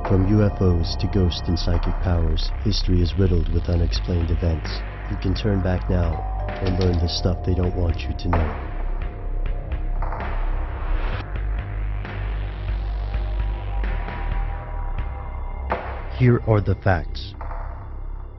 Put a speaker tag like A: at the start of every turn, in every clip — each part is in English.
A: From UFOs to ghost and psychic powers, history is riddled with unexplained events. You can turn back now and learn the stuff they don't want you to know. Here are the facts.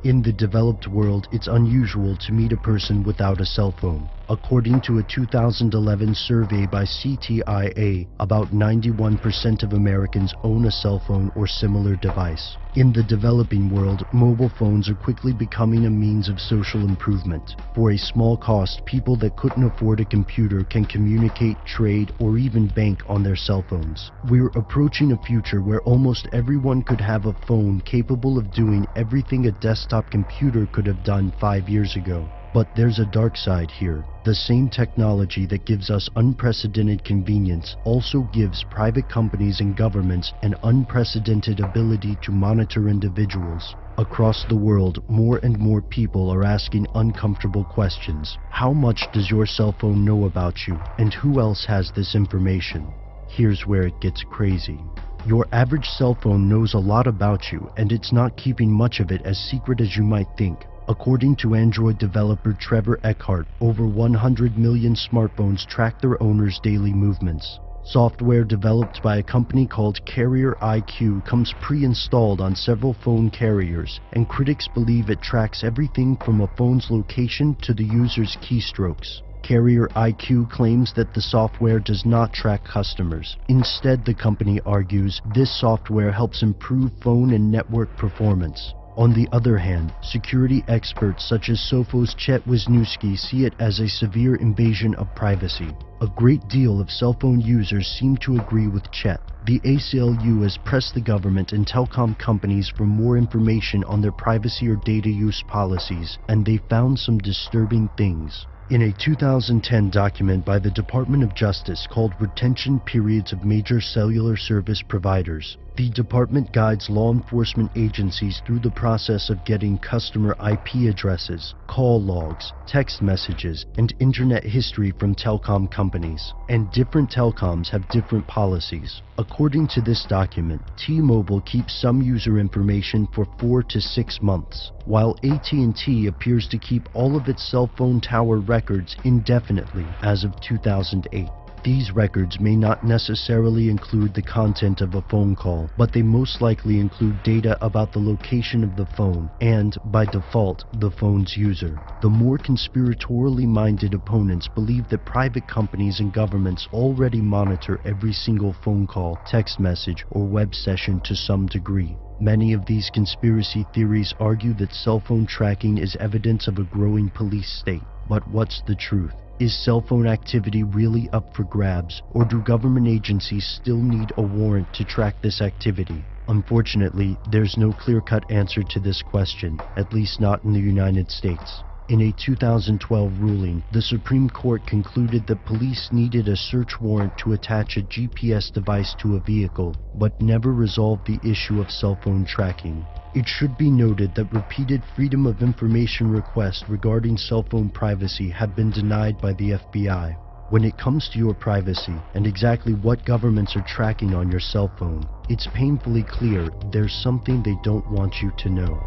A: In the developed world, it's unusual to meet a person without a cell phone. According to a 2011 survey by CTIA, about 91% of Americans own a cell phone or similar device. In the developing world, mobile phones are quickly becoming a means of social improvement. For a small cost, people that couldn't afford a computer can communicate, trade, or even bank on their cell phones. We're approaching a future where almost everyone could have a phone capable of doing everything a desktop computer could have done 5 years ago. But there's a dark side here. The same technology that gives us unprecedented convenience also gives private companies and governments an unprecedented ability to monitor individuals. Across the world, more and more people are asking uncomfortable questions. How much does your cell phone know about you, and who else has this information? Here's where it gets crazy. Your average cell phone knows a lot about you, and it's not keeping much of it as secret as you might think. According to Android developer Trevor Eckhart, over 100 million smartphones track their owners' daily movements. Software developed by a company called Carrier IQ comes pre-installed on several phone carriers, and critics believe it tracks everything from a phone's location to the user's keystrokes. Carrier IQ claims that the software does not track customers. Instead, the company argues, this software helps improve phone and network performance. On the other hand, security experts such as Sophos Chet Wisniewski see it as a severe invasion of privacy. A great deal of cell phone users seem to agree with Chet. The ACLU has pressed the government and telecom companies for more information on their privacy or data use policies, and they found some disturbing things. In a 2010 document by the Department of Justice called Retention Periods of Major Cellular Service Providers, the department guides law enforcement agencies through the process of getting customer IP addresses, call logs, text messages, and internet history from telecom companies. And different telecoms have different policies. According to this document, T-Mobile keeps some user information for 4 to 6 months, while AT&T appears to keep all of its cell phone tower records indefinitely as of 2008. These records may not necessarily include the content of a phone call, but they most likely include data about the location of the phone and, by default, the phone's user. The more conspiratorially minded opponents believe that private companies and governments already monitor every single phone call, text message, or web session to some degree. Many of these conspiracy theories argue that cell phone tracking is evidence of a growing police state. But what's the truth? Is cell phone activity really up for grabs, or do government agencies still need a warrant to track this activity? Unfortunately, there's no clear-cut answer to this question, at least not in the United States. In a 2012 ruling, the Supreme Court concluded that police needed a search warrant to attach a GPS device to a vehicle, but never resolved the issue of cell phone tracking. It should be noted that repeated Freedom of Information requests regarding cell phone privacy have been denied by the FBI. When it comes to your privacy and exactly what governments are tracking on your cell phone, it's painfully clear there's something they don't want you to know.